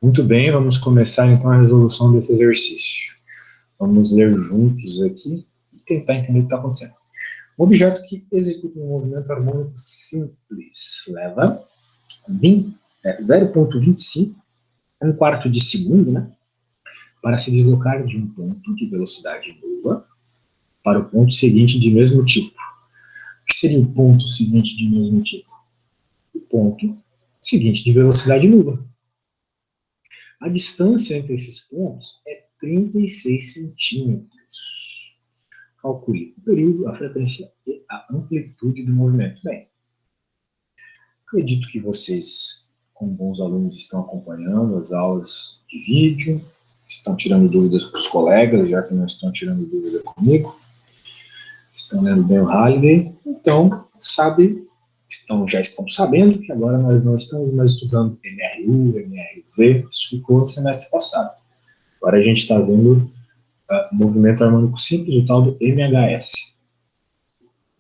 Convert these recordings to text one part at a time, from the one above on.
Muito bem, vamos começar então a resolução desse exercício. Vamos ler juntos aqui e tentar entender o que está acontecendo. Um objeto que executa um movimento harmônico simples leva 0,25, um quarto de segundo, né, para se deslocar de um ponto de velocidade nula para o ponto seguinte de mesmo tipo. O que seria o ponto seguinte de mesmo tipo? O ponto seguinte de velocidade nula. A distância entre esses pontos é 36 centímetros. Calcule o período, a frequência e a amplitude do movimento. Bem, acredito que vocês, como bons alunos, estão acompanhando as aulas de vídeo, estão tirando dúvidas com os colegas, já que não estão tirando dúvida comigo, estão lendo bem o Halliday, então já estão sabendo que agora nós não estamos mais estudando MRU, MRV, isso ficou no semestre passado. Agora a gente está vendo movimento harmônico simples, o tal do MHS.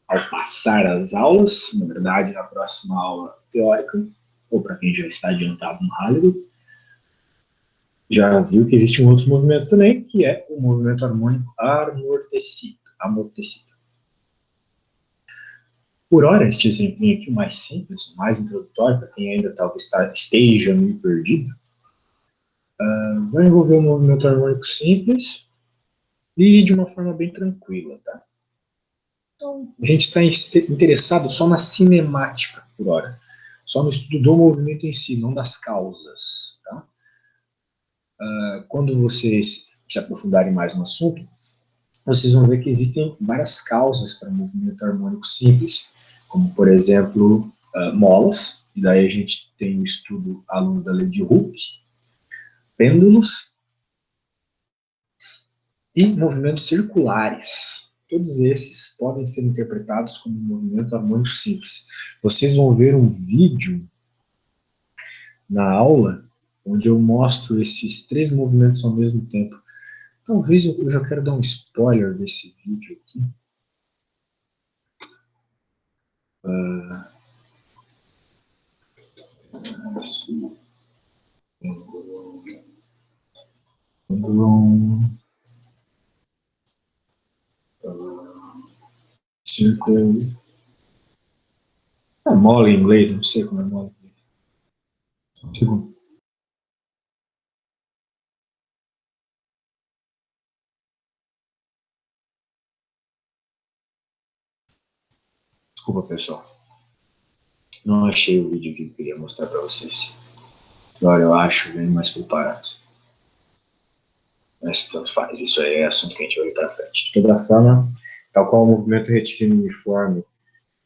Ao passar as aulas, na verdade, na próxima aula teórica, ou para quem já está adiantado no Halliday, já viu que existe um outro movimento também, que é o movimento harmônico amortecido. Por hora, este exemplinho aqui, o mais simples, o mais introdutório, para quem ainda talvez esteja meio perdido, vai envolver um movimento harmônico simples e de uma forma bem tranquila, tá? Então, a gente está interessado só na cinemática, por hora. Só no estudo do movimento em si, não das causas, tá? Quando vocês se aprofundarem mais no assunto, vocês vão ver que existem várias causas para o movimento harmônico simples, como, por exemplo, molas, e daí a gente tem o estudo aluno da lei de Hooke, pêndulos e movimentos circulares. Todos esses podem ser interpretados como um movimento harmônico simples. Vocês vão ver um vídeo na aula onde eu mostro esses três movimentos ao mesmo tempo. Talvez eu já quero dar um spoiler desse vídeo aqui. Círculo. É mola em inglês, não sei como é mola em inglês. Segundo. Desculpa, pessoal. Não achei o vídeo que eu queria mostrar para vocês. Agora eu acho bem mais preparado. Mas tanto faz, isso aí é assunto que a gente vai ver para frente. De toda forma, tal qual o movimento retilíneo uniforme,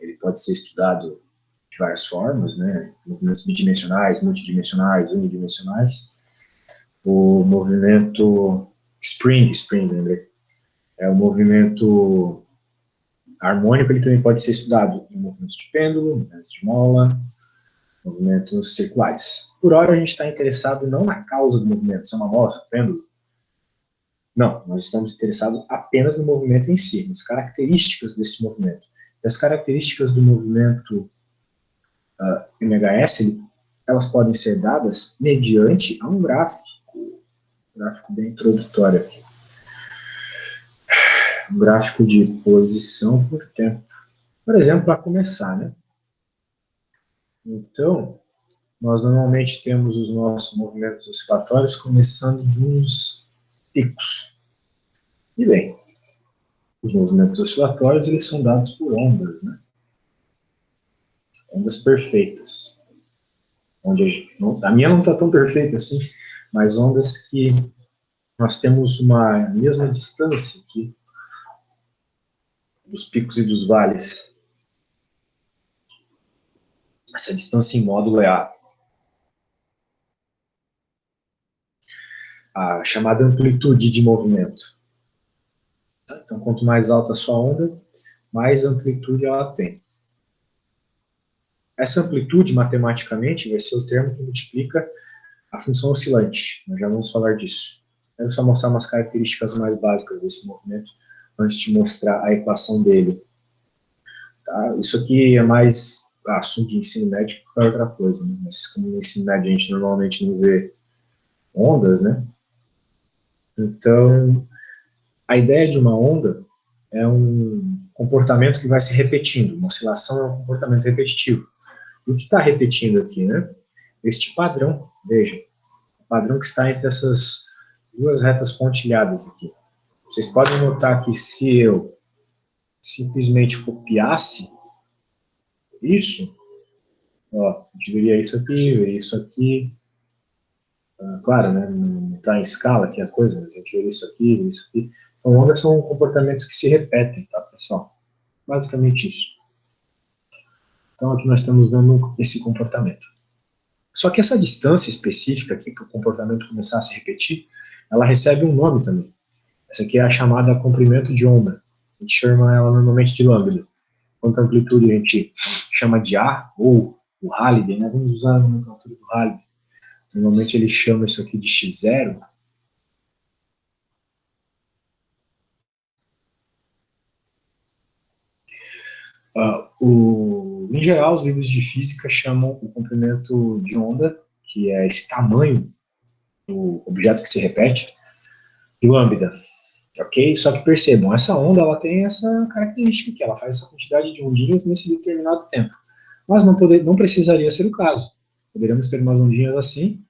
ele pode ser estudado de várias formas, né? Movimentos bidimensionais, multidimensionais, unidimensionais. O movimento spring, lembrei. É o movimento harmônico, ele também pode ser estudado em movimentos de pêndulo, movimentos de mola, movimentos circulares. Por hora, a gente está interessado não na causa do movimento, se é uma mola, se é um pêndulo. Não, nós estamos interessados apenas no movimento em si, nas características desse movimento. E as características do movimento MHS, elas podem ser dadas mediante um gráfico bem introdutório aqui. Um gráfico de posição por tempo. Por exemplo, para começar, né? Então, nós normalmente temos os nossos movimentos oscilatórios começando dos picos. E bem, os movimentos oscilatórios, eles são dados por ondas, né? Ondas perfeitas. A minha não está tão perfeita assim, mas ondas que nós temos uma mesma distância aqui dos picos e dos vales. Essa distância em módulo é a chamada amplitude de movimento. Então, quanto mais alta a sua onda, mais amplitude ela tem. Essa amplitude, matematicamente, vai ser o termo que multiplica a função oscilante. Nós já vamos falar disso. Quero só mostrar umas características mais básicas desse movimento, antes de mostrar a equação dele. Tá? Isso aqui é mais assunto de ensino médio que qualquer outra coisa, né? Mas como no ensino médio a gente normalmente não vê ondas, né? Então, a ideia de uma onda é um comportamento que vai se repetindo. Uma oscilação é um comportamento repetitivo. E o que está repetindo aqui, né? Este padrão, veja, o padrão que está entre essas duas retas pontilhadas aqui. Vocês podem notar que se eu simplesmente copiasse isso, ó, a gente veria isso aqui, claro, né, não está em escala aqui a coisa, mas a gente veria isso aqui. Então, ondas são comportamentos que se repetem, tá, pessoal? Basicamente isso. Então, aqui nós estamos vendo esse comportamento. Só que essa distância específica aqui, para o comportamento começar a se repetir, ela recebe um nome também. Essa aqui é a chamada comprimento de onda. A gente chama ela normalmente de lambda. Quanto a amplitude a gente chama de A, ou o Halliday, né? Vamos usar a nomenclatura do Halliday. Normalmente ele chama isso aqui de x0. Em geral, os livros de física chamam o comprimento de onda, que é esse tamanho do objeto que se repete, de lambda. Ok? Só que percebam, essa onda ela tem essa característica que ela faz essa quantidade de ondinhas nesse determinado tempo. Mas não precisaria ser o caso. Poderíamos ter umas ondinhas assim.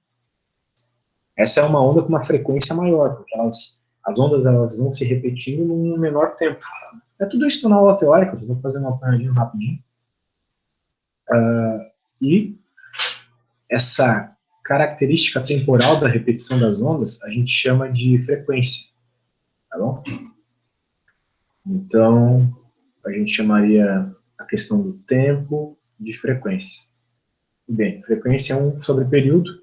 Essa é uma onda com uma frequência maior, porque as ondas elas vão se repetindo num menor tempo. É tudo isso na aula teórica, eu vou fazer uma apanhadinha rapidinho. E essa característica temporal da repetição das ondas a gente chama de frequência. Tá bom? Então, a gente chamaria a questão do tempo de frequência. Bem, frequência é 1 sobre período.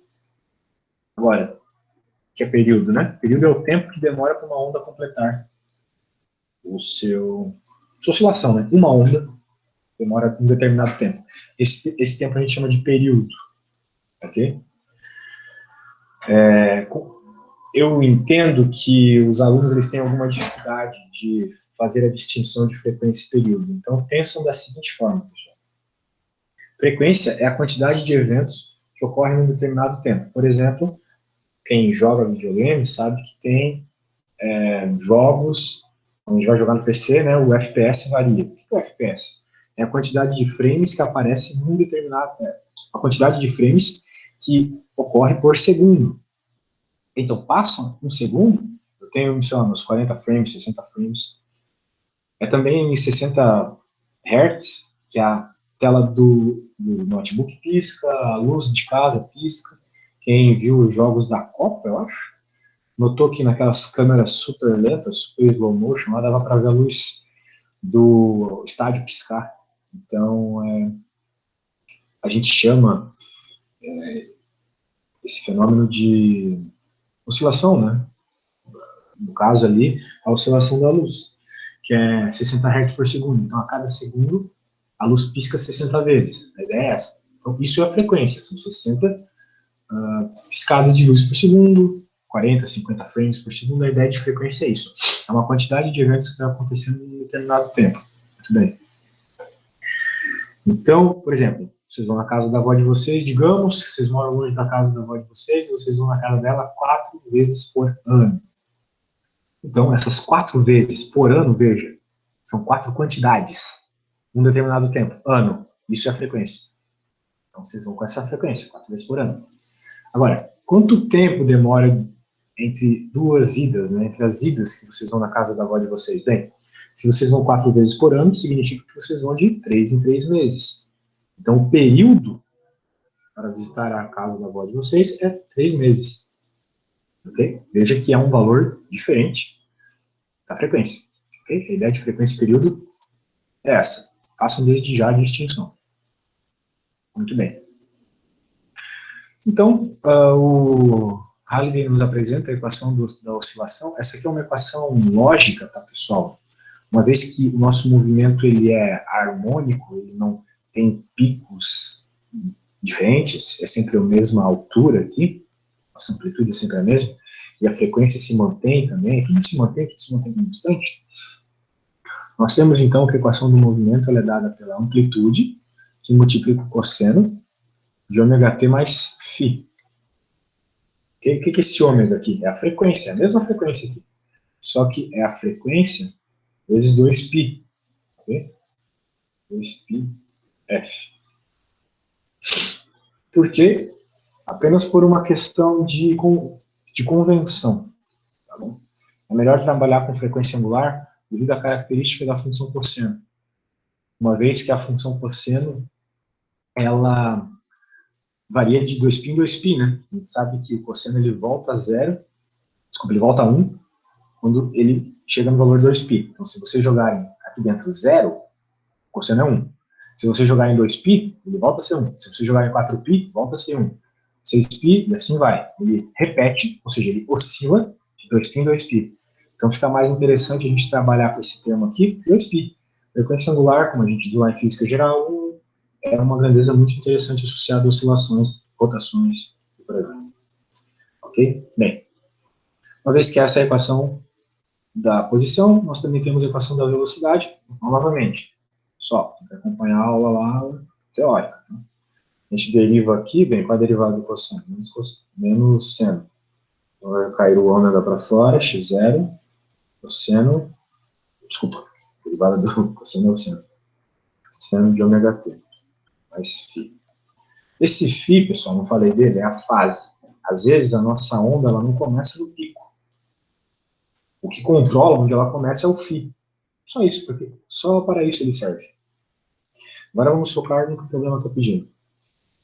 Agora, o que é período, né? Período é o tempo que demora para uma onda completar sua oscilação, né? Uma onda demora um determinado tempo. Esse tempo a gente chama de período, ok? Eu entendo que os alunos eles têm alguma dificuldade de fazer a distinção de frequência e período. Então, pensam da seguinte forma, pessoal. Frequência é a quantidade de eventos que ocorrem em um determinado tempo. Por exemplo, quem joga videogame sabe que tem jogos, quando a gente vai jogar no PC, né, o FPS varia. O que é o FPS? É a quantidade de frames que aparece num determinado... a quantidade de frames que ocorre por segundo. Então, passa um segundo, eu tenho, sei lá, uns 40 frames, 60 frames. É também 60 Hz, que é a tela do notebook pisca, a luz de casa pisca. Quem viu os jogos da Copa, eu acho, notou que naquelas câmeras super lentas, super slow motion, lá dava para ver a luz do estádio piscar. Então, a gente chama esse fenômeno de oscilação, né? No caso ali, a oscilação da luz, que é 60 Hz por segundo. Então, a cada segundo, a luz pisca 60 vezes. A ideia é essa. Então, isso é a frequência, são 60 piscadas de luz por segundo, 40, 50 frames por segundo. A ideia de frequência é isso. É uma quantidade de eventos que vai acontecendo em um determinado tempo. Muito bem. Então, por exemplo, vocês vão na casa da avó de vocês, digamos que vocês moram longe da casa da avó de vocês, vocês vão na casa dela 4 vezes por ano. Então, essas 4 vezes por ano, veja, são 4 quantidades, num determinado tempo, ano. Isso é a frequência. Então, vocês vão com essa frequência, 4 vezes por ano. Agora, quanto tempo demora entre duas idas, né, entre as idas que vocês vão na casa da avó de vocês? Bem, se vocês vão 4 vezes por ano, significa que vocês vão de 3 em 3 meses. Então, o período para visitar a casa da avó de vocês é 3 meses. Okay? Veja que é um valor diferente da frequência. Okay? A ideia de frequência e período é essa. Façam desde já a distinção. Muito bem. Então, o Halliday nos apresenta a equação da oscilação. Essa aqui é uma equação lógica, tá, pessoal? Uma vez que o nosso movimento ele é harmônico, ele não tem picos diferentes, é sempre a mesma altura aqui, a amplitude é sempre a mesma, e a frequência se mantém também, tudo se mantém constante. Nós temos, então, que a equação do movimento ela é dada pela amplitude, que multiplica o cosseno de ômega t mais φ. O que é esse ômega aqui? É a frequência, é a mesma frequência aqui. Só que é a frequência vezes 2π. Ok? 2π f. Por quê? Apenas por uma questão de convenção. Tá bom? É melhor trabalhar com frequência angular devido à característica da função cosseno. Uma vez que a função cosseno, ela varia de 2π em 2π, né? A gente sabe que o cosseno ele volta a zero, desculpa, ele volta a 1 quando ele chega no valor 2π. Então, se você jogar aqui dentro zero, o cosseno é 1. Se você jogar em 2π, ele volta a ser 1. Se você jogar em 4π, volta a ser 1. 6π, e assim vai. Ele repete, ou seja, ele oscila de 2π em 2π. Então fica mais interessante a gente trabalhar com esse termo aqui, 2π. Frequência angular, como a gente viu lá em física geral, é uma grandeza muito interessante associada a oscilações, rotações e por aí vai. Ok? Bem, uma vez que essa é a equação da posição, nós também temos a equação da velocidade, novamente. Só, tem que acompanhar a aula lá teórica. Tá? A gente deriva aqui, bem, qual é a derivada do cosseno? Menos seno. Então vai cair o ômega para fora, x0, cosseno, desculpa, derivada do cosseno é o seno. Seno de ômega t, mais φ. Esse φ, pessoal, não falei dele, é a fase. Às vezes a nossa onda ela não começa no pico. O que controla onde ela começa é o φ. Só isso, porque só para isso ele serve. Agora vamos focar no que o problema está pedindo.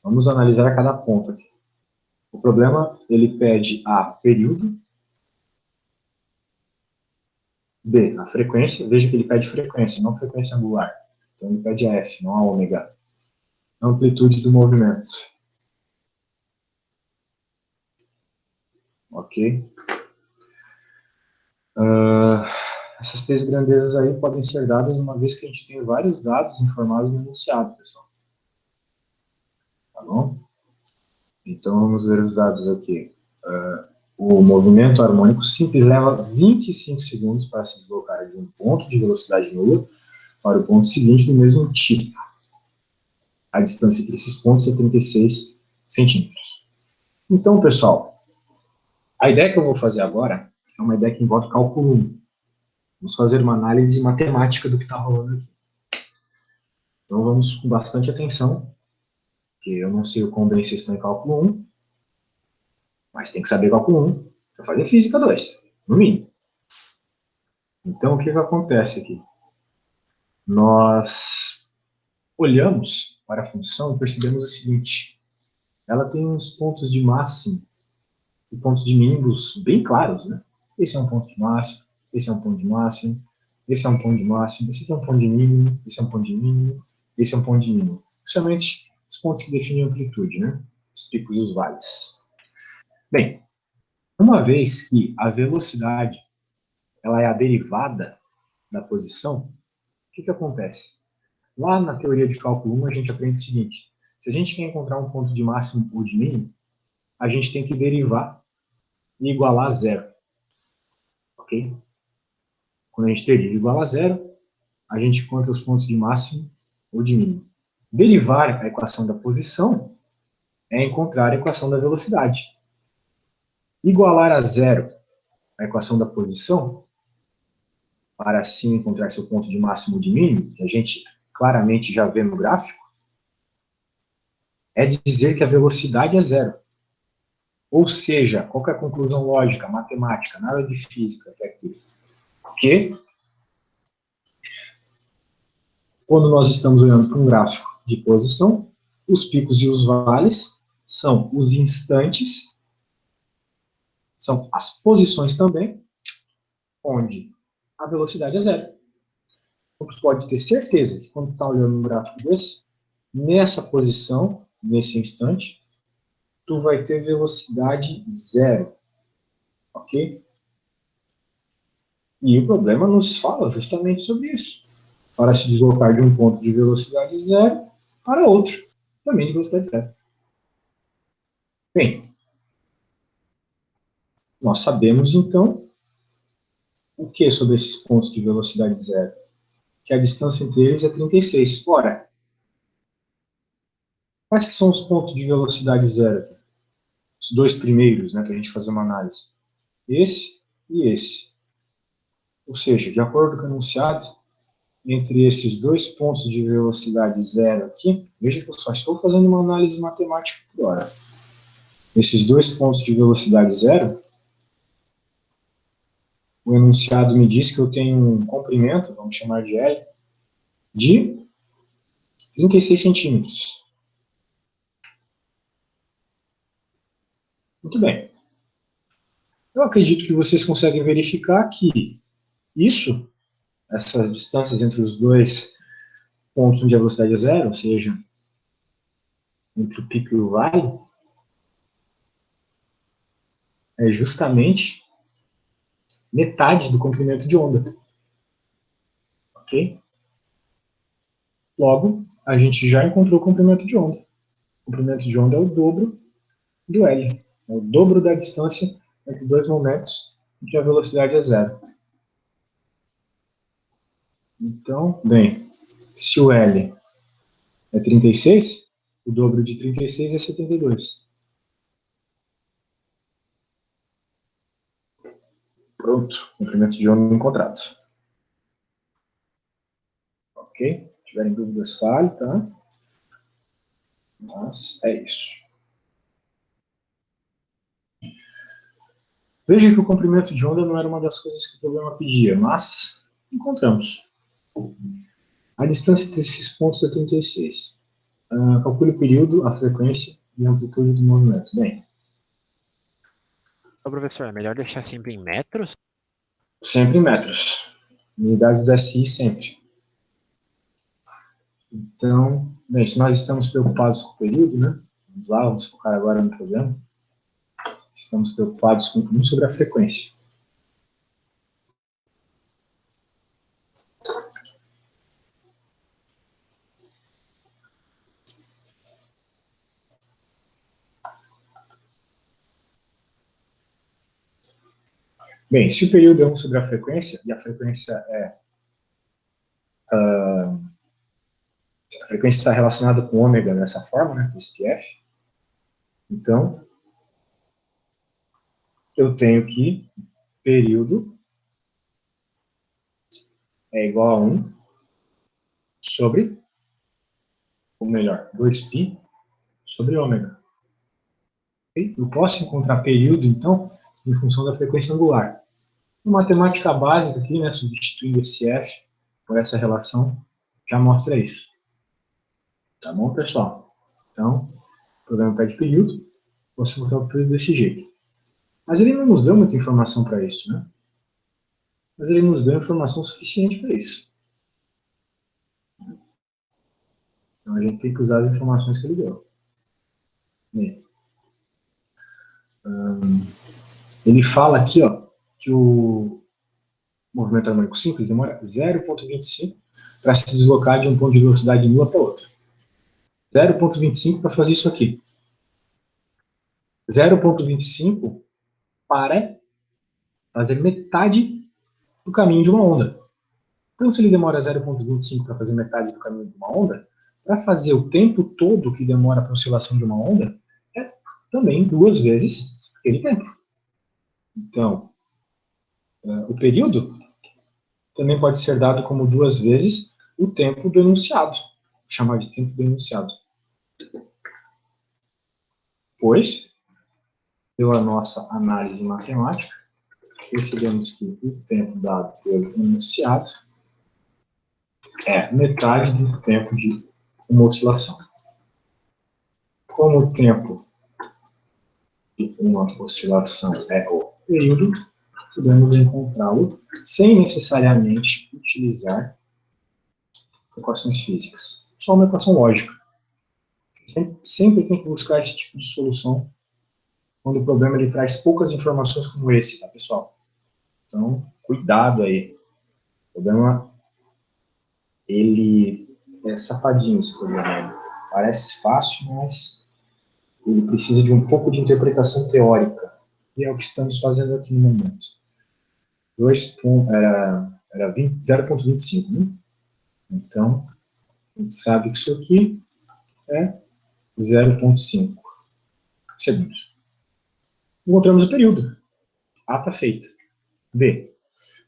Vamos analisar cada ponto aqui. O problema, ele pede a período, B, a frequência, veja que ele pede frequência, não frequência angular. Então ele pede a F, não a ômega. Amplitude do movimento. Ok? Essas três grandezas aí podem ser dadas uma vez que a gente tem vários dados informados no enunciado, pessoal. Tá bom? Então vamos ver os dados aqui. O movimento harmônico simples leva 25 segundos para se deslocar de um ponto de velocidade nula para o ponto seguinte do mesmo tipo. A distância entre esses pontos é 36 centímetros. Então, pessoal, a ideia que eu vou fazer agora é uma ideia que envolve cálculo 1. Vamos fazer uma análise matemática do que está rolando aqui. Então vamos com bastante atenção, porque eu não sei o quão bem vocês estão em cálculo 1, mas tem que saber cálculo 1 para fazer física 2, no mínimo. Então, o que acontece aqui? Nós olhamos para a função e percebemos o seguinte: ela tem uns pontos de máximo e pontos de mínimos bem claros, né? Esse é um ponto de máximo, esse é um ponto de máximo, esse é um ponto de máximo, esse aqui é um ponto de mínimo, esse é um ponto de mínimo, esse é um ponto de mínimo. Principalmente os pontos que definem a amplitude, né? Os picos e os vales. Bem, uma vez que a velocidade ela é a derivada da posição, o que acontece? Lá na teoria de cálculo 1, a gente aprende o seguinte: se a gente quer encontrar um ponto de máximo ou de mínimo, a gente tem que derivar e igualar a zero. Ok? Quando a gente deriva e iguala a zero, a gente encontra os pontos de máximo ou de mínimo. Derivar a equação da posição é encontrar a equação da velocidade. Igualar a zero a equação da posição, para assim encontrar seu ponto de máximo ou de mínimo, que a gente claramente já vê no gráfico, é dizer que a velocidade é zero. Ou seja, qual é a conclusão lógica, matemática, nada de física até aqui? Porque quando nós estamos olhando para um gráfico de posição, os picos e os vales são os instantes, são as posições também, onde a velocidade é zero. Então, tu pode ter certeza que quando tu está olhando um gráfico desse, nessa posição, nesse instante, tu vai ter velocidade zero. Ok? E o problema nos fala justamente sobre isso. Para se deslocar de um ponto de velocidade zero para outro, também de velocidade zero. Bem, nós sabemos, então, o que sobre esses pontos de velocidade zero? Que a distância entre eles é 36. Ora, quais que são os pontos de velocidade zero? os dois primeiros, né, para a gente fazer uma análise. Esse e esse. Ou seja, de acordo com o enunciado, entre esses dois pontos de velocidade zero aqui, veja que eu só estou fazendo uma análise matemática por hora. Esses dois pontos de velocidade zero, o enunciado me diz que eu tenho um comprimento, vamos chamar de L, de 36 centímetros. Muito bem. Eu acredito que vocês conseguem verificar que isso, essas distâncias entre os dois pontos onde a velocidade é zero, ou seja, entre o pico e o vale, é justamente metade do comprimento de onda. Ok? Logo, a gente já encontrou o comprimento de onda. O comprimento de onda é o dobro do L. É o dobro da distância entre dois momentos em que a velocidade é zero. Então, bem, se o L é 36, o dobro de 36 é 72. Pronto, comprimento de onda encontrado. Ok? Se tiverem dúvidas, fale, tá? Mas é isso. Veja que o comprimento de onda não era uma das coisas que o problema pedia, mas encontramos. A distância entre esses pontos é 36. Calcule o período, a frequência e a amplitude do movimento. Bem, Ô, professor, é melhor deixar sempre em metros? sempre em metros. Unidades do SI sempre. Então, bem, se nós estamos preocupados com o período, né? Vamos lá, vamos focar agora no problema. Estamos preocupados com sobre a frequência. Bem, se o período é 1 sobre a frequência, e a frequência está relacionada com ômega dessa forma, né, com esse PF, então eu tenho que período é igual a 1 sobre, ou melhor, 2π sobre ômega. Okay? Eu posso encontrar período, então, em função da frequência angular. Uma matemática básica aqui, né, substituindo esse F por essa relação, já mostra isso. Tá bom, pessoal? Então, o programa pede período, posso encontrar o período desse jeito. Mas ele não nos deu muita informação para isso, né? Mas ele nos deu informação suficiente para isso. Então a gente tem que usar as informações que ele deu. Bem, ele fala aqui, ó, que o movimento harmônico simples demora 0,25 para se deslocar de um ponto de velocidade nula para outro. 0,25 para fazer isso aqui. 0,25 para fazer metade do caminho de uma onda. Então, se ele demora 0,25 para fazer metade do caminho de uma onda, para fazer o tempo todo que demora para a oscilação de uma onda, é também 2 vezes aquele tempo. Então, o período também pode ser dado como 2 vezes o tempo do enunciado, chamar de tempo do enunciado. Pois, pela nossa análise matemática, percebemos que o tempo dado pelo enunciado é metade do tempo de uma oscilação. Como o tempo de uma oscilação é o período, podemos encontrá-lo sem necessariamente utilizar equações físicas. Só uma equação lógica. Sempre tem que buscar esse tipo de solução quando o problema ele traz poucas informações como esse, tá, pessoal? Então, cuidado aí. O problema, ele é safadinho, esse problema. Parece fácil, mas ele precisa de um pouco de interpretação teórica. E é o que estamos fazendo aqui no momento. Era 0,25, né? Então, a gente sabe que isso aqui é 0,5 segundos. Encontramos o período. A está feita. B.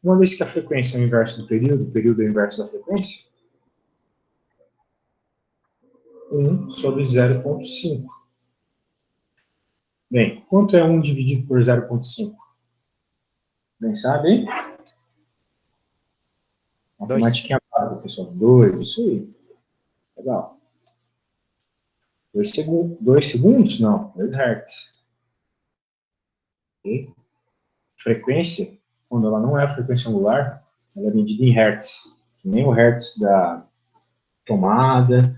Uma vez que a frequência é o inverso do período, o período é o inverso da frequência, 1 sobre 0,5. Bem, quanto é 1 dividido por 0,5? Bem, sabe, hein? Matemática básica, pessoal. 2, isso aí. Legal. 2 segundos? 2 segundos? Não, 2 Hz. Okay. Frequência, quando ela não é a frequência angular, ela é medida em Hertz. Que nem o Hertz da tomada,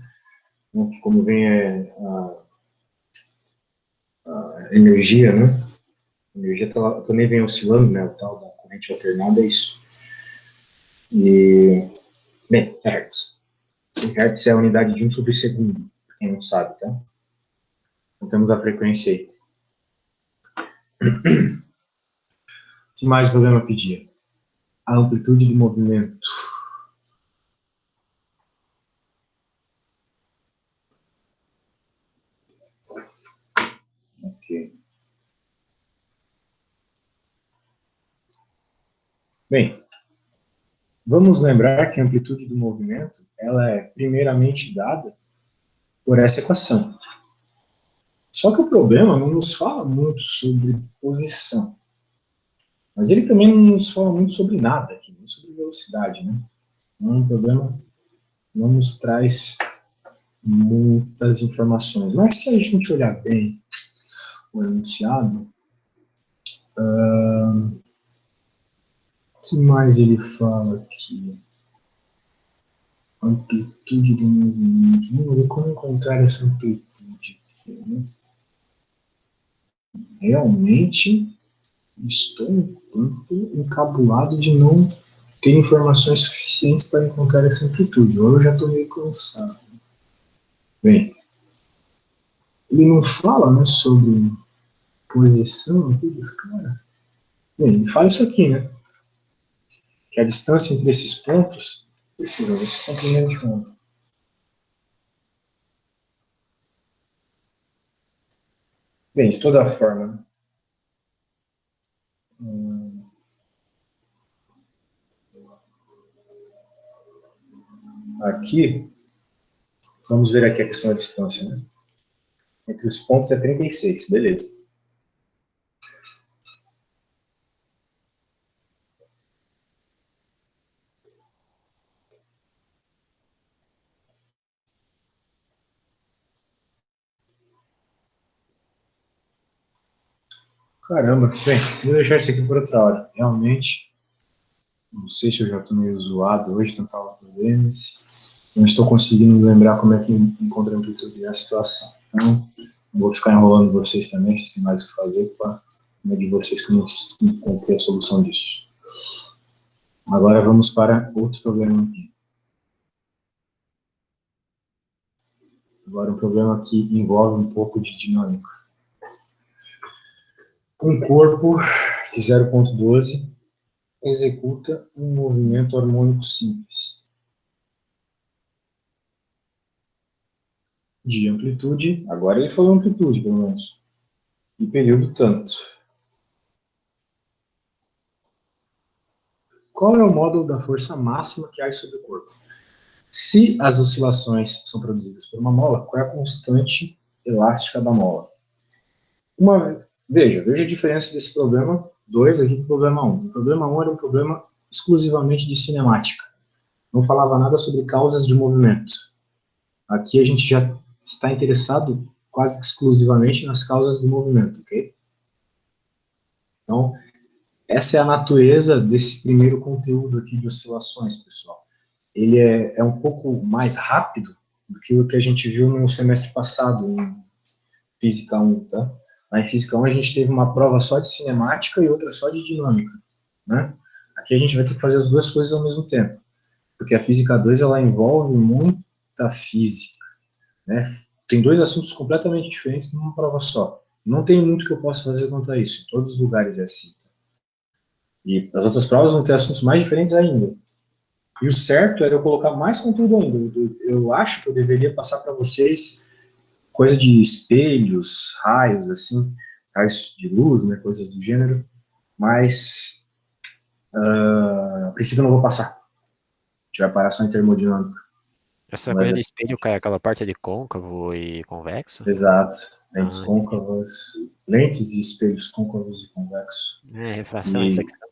como vem a energia, né? A energia também vem oscilando, né? O tal da corrente alternada é isso. E, bem, Hertz. Hertz é a unidade de 1 sobre segundo, pra quem não sabe, tá? Então temos a frequência aí. O que mais o problema pedia? A amplitude de movimento. Ok. Bem, vamos lembrar que a amplitude do movimento ela é primeiramente dada por essa equação. Só que o problema não nos fala muito sobre posição. Mas ele também não nos fala muito sobre nada aqui, nem sobre velocidade, né? Então, o problema não nos traz muitas informações. Mas se a gente olhar bem o enunciado, o que mais ele fala aqui? Amplitude do movimento. Vamos ver como encontrar essa amplitude aqui, né? Realmente estou um tanto encabulado de não ter informações suficientes para encontrar essa amplitude. Ou eu já estou meio cansado. Bem, ele não fala, né, sobre posição aqui dos caras. Bem, ele fala isso aqui, né? Que a distância entre esses pontos precisa desse comprimento de onda. Bem, de toda forma, aqui, vamos ver aqui a questão da distância, né? Entre os pontos é 36, beleza. Caramba, bem, vou deixar isso aqui por outra hora. Realmente, não sei se eu já estou meio zoado hoje, tentar problemas. Não estou conseguindo lembrar como é que encontra a amplitude nessa situação. Então, não vou ficar enrolando vocês também, vocês têm mais o que fazer para de vocês que não encontrei a solução disso. Agora vamos para outro problema aqui. Agora um problema que envolve um pouco de dinâmica. Um corpo de 0,12 executa um movimento harmônico simples de amplitude, agora ele falou amplitude, pelo menos, e período tanto. Qual é o módulo da força máxima que age sobre o corpo? Se as oscilações são produzidas por uma mola, qual é a constante elástica da mola? Veja a diferença desse problema 2 aqui com o problema 1. O problema 1 era um problema exclusivamente de cinemática. Não falava nada sobre causas de movimento. Aqui a gente já está interessado quase exclusivamente nas causas do movimento, ok? Então, essa é a natureza desse primeiro conteúdo aqui de oscilações, pessoal. Ele é um pouco mais rápido do que o que a gente viu no semestre passado, em Física 1, tá? Lá em Física 1 a gente teve uma prova só de cinemática e outra só de dinâmica, né? Aqui a gente vai ter que fazer as duas coisas ao mesmo tempo, porque a Física 2 ela envolve muita física, né? Tem dois assuntos completamente diferentes numa prova só. Não tem muito que eu possa fazer quanto a isso, em todos os lugares é assim. E as outras provas vão ter assuntos mais diferentes ainda. E o certo era eu colocar mais conteúdo ainda. Eu acho que eu deveria passar para vocês coisa de espelhos, raios, assim, raios de luz, né, coisas do gênero, mas a princípio eu não vou passar. A gente vai parar só em termodinâmica. Essa coisa de espelho cai aquela parte de côncavo e convexo? Exato. Lentes Entendi. côncavas, lentes e espelhos côncavos e convexos. Refração, E, reflexão.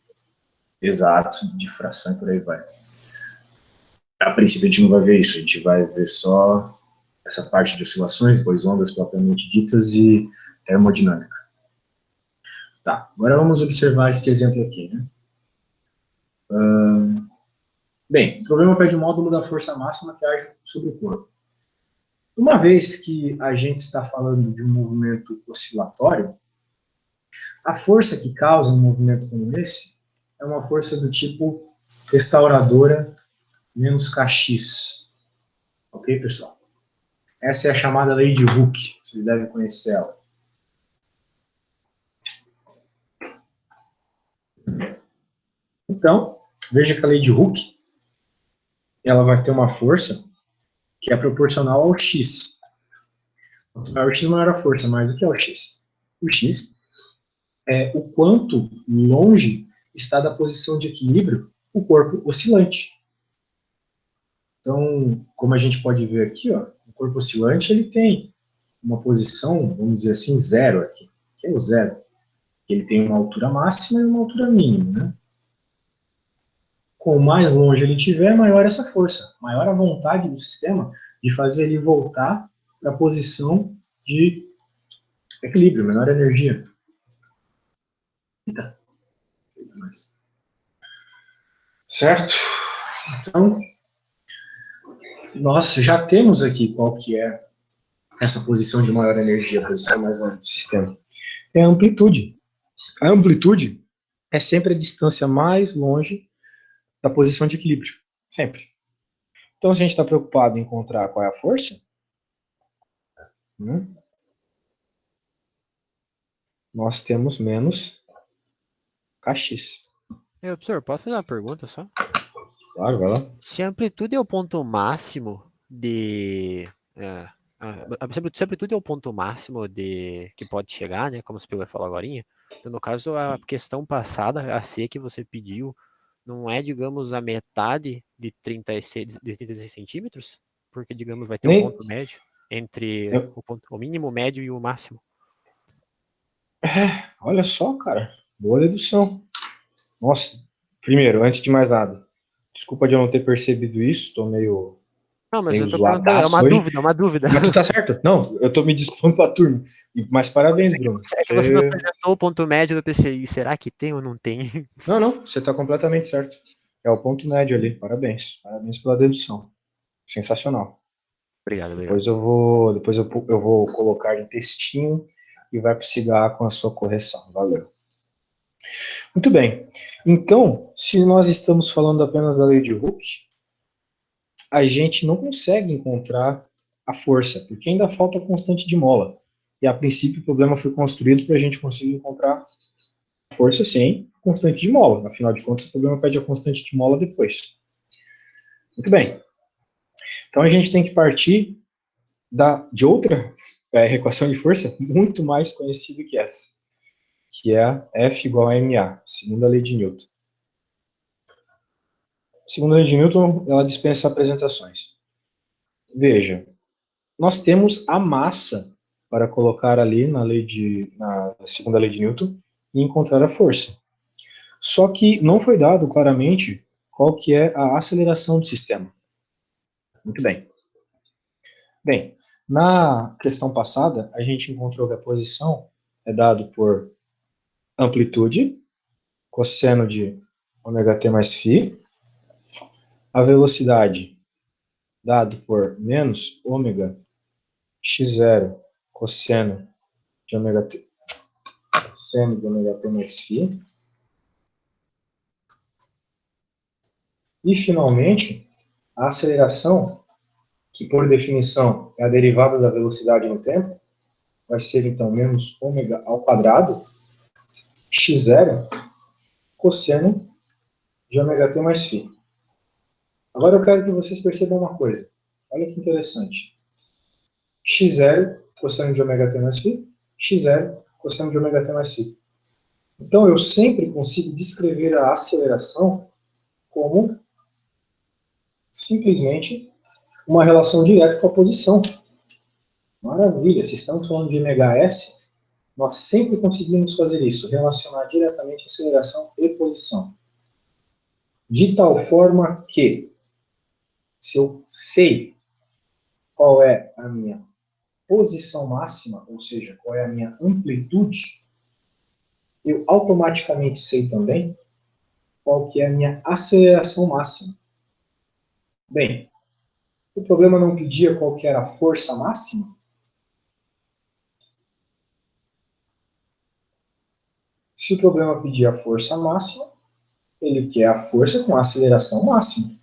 exato, difração e por aí vai. A princípio a gente não vai ver isso, a gente vai ver só essa parte de oscilações, depois ondas propriamente ditas e termodinâmica. Tá, agora vamos observar este exemplo aqui, né? Bem, o problema pede o módulo da força máxima que age sobre o corpo. Uma vez que a gente está falando de um movimento oscilatório, a força que causa um movimento como esse é uma força do tipo restauradora menos Kx. Ok, pessoal? Essa é a chamada lei de Hooke, vocês devem conhecer ela. Então, veja que a lei de Hooke, ela vai ter uma força que é proporcional ao x. O x não era a força, mas o que é o x? O x é o quanto longe está da posição de equilíbrio o corpo oscilante. Então, como a gente pode ver aqui, ó, o corpo oscilante ele tem uma posição, vamos dizer assim, zero aqui, que é o zero. Ele tem uma altura máxima e uma altura mínima, né? Quanto mais longe ele estiver, maior essa força, maior a vontade do sistema de fazer ele voltar para a posição de equilíbrio, menor energia. Certo? Então, nós já temos aqui qual que é essa posição de maior energia, a posição mais longe do sistema. É a amplitude. A amplitude é sempre a distância mais longe da posição de equilíbrio. Sempre. Então, se a gente está preocupado em encontrar qual é a força, nós temos menos Kx. Professor, posso fazer uma pergunta só? Claro, vai lá. Se a amplitude é o ponto máximo de. Se a amplitude é o ponto máximo de que pode chegar, né? Como você pegou e falou agora. Então, no caso, a questão passada, a C que você pediu, não é, digamos, a metade de 36 centímetros? Porque, digamos, vai ter um Nem, ponto médio entre eu, o mínimo, médio e o máximo. olha só, cara. Boa dedução. Nossa, primeiro, antes de mais nada, desculpa de eu não ter percebido isso, tô Não, mas meio eu tô perguntando, é zoadaço uma hoje. dúvida, é uma dúvida. Mas tu tá certo. Não, eu tô me dispondo pra turma. Mas parabéns, Bruno. É que você não apresentou o ponto médio do PCI. Será que tem ou não tem? Não, você tá completamente certo. É o ponto médio ali. Parabéns. Parabéns pela dedução. Sensacional. Obrigado, obrigado. Depois eu vou colocar em textinho e vai pro Cigar com a sua correção. Valeu. Muito bem. Então, se nós estamos falando apenas da lei de Hooke, a gente não consegue encontrar a força, porque ainda falta a constante de mola. E a princípio o problema foi construído para a gente conseguir encontrar a força sem constante de mola. Afinal de contas, o problema pede a constante de mola depois. Muito bem. Então a gente tem que partir de outra equação de força muito mais conhecida que essa, que é a F igual a ma, segunda lei de Newton. A segunda lei de Newton, ela dispensa apresentações. Veja, nós temos a massa para colocar ali na segunda lei de Newton e encontrar a força. Só que não foi dado claramente qual que é a aceleração do sistema. Muito bem. Bem, na questão passada, a gente encontrou que a posição é dado por amplitude, cosseno de ômega t mais φ, a velocidade dado por menos ômega x0 cosseno de ômega t, seno de ômega t mais φ. E, finalmente, a aceleração, que por definição é a derivada da velocidade no tempo, vai ser então menos ômega ao quadrado x0 cosseno de ômega t mais φ. Agora eu quero que vocês percebam uma coisa. Olha que interessante. x0 cosseno de ômega t mais φ, x0 cosseno de ômega t mais φ. Então, eu sempre consigo descrever a aceleração como simplesmente uma relação direta com a posição. Maravilha, se estamos falando de MHS, nós sempre conseguimos fazer isso, relacionar diretamente aceleração e posição. De tal forma que, se eu sei qual é a minha posição máxima, ou seja, qual é a minha amplitude, eu automaticamente sei também qual que é a minha aceleração máxima. Bem, o problema não pedia qual que era a força máxima? Se o problema pedia a força máxima, ele quer a força com a aceleração máxima.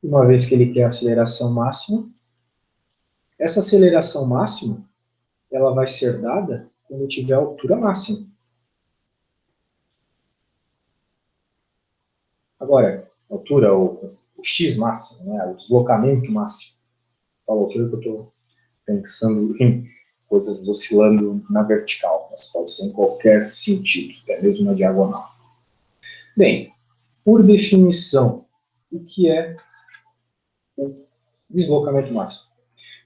Uma vez que ele quer a aceleração máxima, essa aceleração máxima, ela vai ser dada quando tiver a altura máxima. Agora, altura, o x máximo, né, o deslocamento máximo. Falou aquilo que eu estou pensando em coisas oscilando na vertical, mas pode ser em qualquer sentido, até mesmo na diagonal. Bem, por definição, o que é o deslocamento máximo?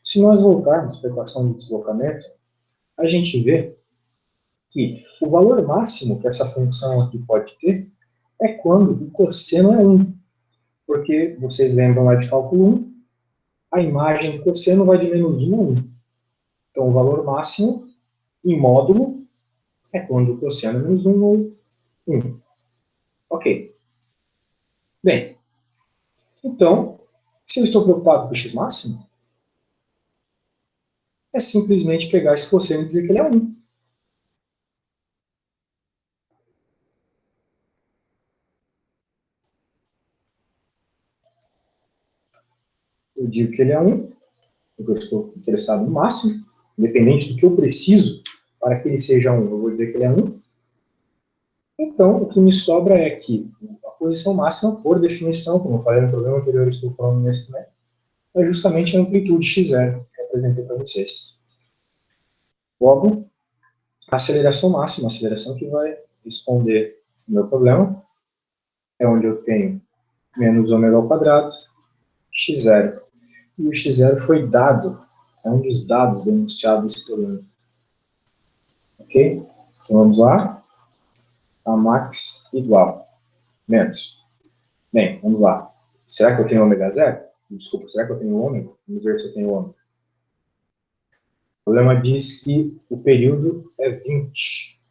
Se nós voltarmos para a equação do deslocamento, a gente vê que o valor máximo que essa função aqui pode ter é quando o cosseno é 1. Porque, vocês lembram lá de cálculo 1, a imagem do cosseno vai de menos 1 a 1. Então, o valor máximo em módulo é quando o cosseno é menos 1 ou 1. Ok. Bem, então, se eu estou preocupado com o x máximo, é simplesmente pegar esse cosseno e dizer que ele é 1. Eu digo que ele é 1, porque eu estou interessado no máximo, independente do que eu preciso para que ele seja 1, eu vou dizer que ele é 1. Então, o que me sobra é que a posição máxima, por definição, como eu falei no programa anterior, estou falando nesse também, é justamente a amplitude x0, que eu apresentei para vocês. Logo, a aceleração máxima, a aceleração que vai responder o meu problema, é onde eu tenho menos ômega ao quadrado, x0. E o x0 foi dado, é um dos dados do enunciado desse problema. Ok? Então vamos lá. A max igual, menos. Bem, vamos lá. Será que eu tenho ômega 0? Desculpa, será que eu tenho ômega? Vamos ver se eu tenho ômega. O problema diz que o período é 20.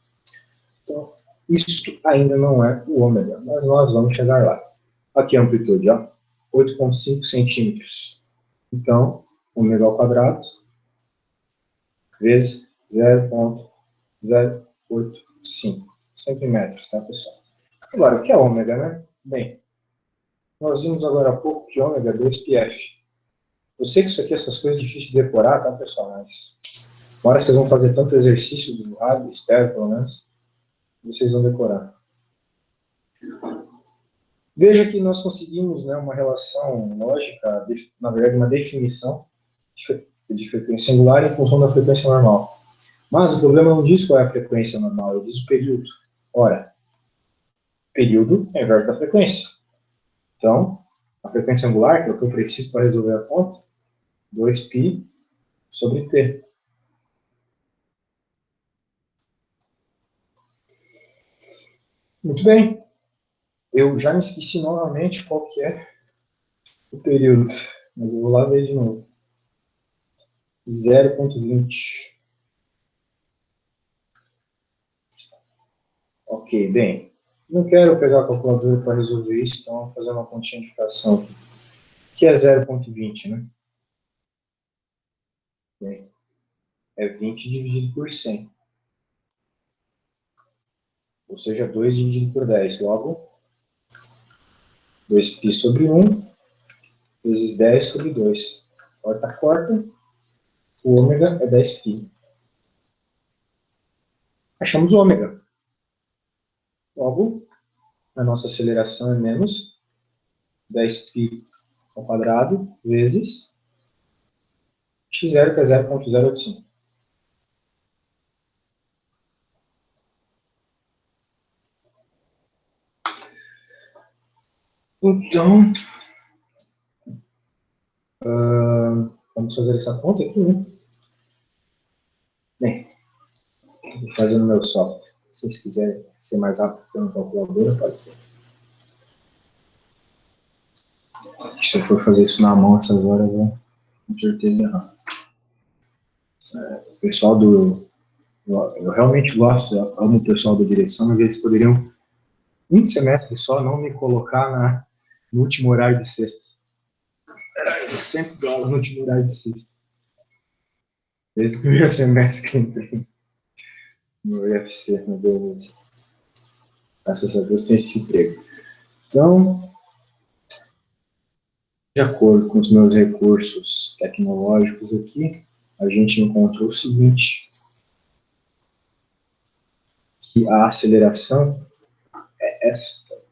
Então, isto ainda não é o ômega, mas nós vamos chegar lá. Aqui a amplitude, ó, 8,5 centímetros. Então, ômega ao quadrado vezes 0,085. Sempre em metros, tá, pessoal? Agora, o que é ômega, né? Bem, nós vimos agora há pouco que ômega é 2πf. Eu sei que isso aqui, essas coisas difíceis de decorar, tá, pessoal? Mas agora vocês vão fazer tanto exercício do lado, espero, pelo menos, vocês vão decorar. Veja que nós conseguimos, né, uma relação lógica, na verdade, uma definição de frequência angular em função da frequência normal. Mas o problema não diz qual é a frequência normal, ele diz o período. Ora, período é inverso da frequência. Então, a frequência angular, que é o que eu preciso para resolver a conta, 2π sobre t. Muito bem. Eu já me esqueci novamente qual que é o período, mas eu vou lá ver de novo. 0,20. Ok, bem. Não quero pegar a calculadora para resolver isso, então vamos fazer uma continha de fração aqui. Que é 0,20, né? Bem, é 20 dividido por 100. Ou seja, 2 dividido por 10. Logo, 2π sobre 1 vezes 10 sobre 2. Corta, corta. O ômega é 10π. Achamos o ômega. Logo, a nossa aceleração é menos 10π ao quadrado vezes x0, que é 0,085. Então, vamos fazer essa conta aqui, né? Bem, vou fazer no meu software. Se vocês quiserem ser mais rápido pela calculadora, pode ser. Se eu for fazer isso na mão essas horas, eu vou com certeza errar. O pessoal do... Eu realmente gosto, eu amo o pessoal da direção, mas eles poderiam, um semestre só, não me colocar no último horário de sexta. Eu sempre dou aula no último horário de sexta. Desde o primeiro semestre que entrei no UFC, meu Deus. Graças a Deus tem esse emprego. Então, de acordo com os meus recursos tecnológicos aqui, a gente encontrou o seguinte, que a aceleração é esta.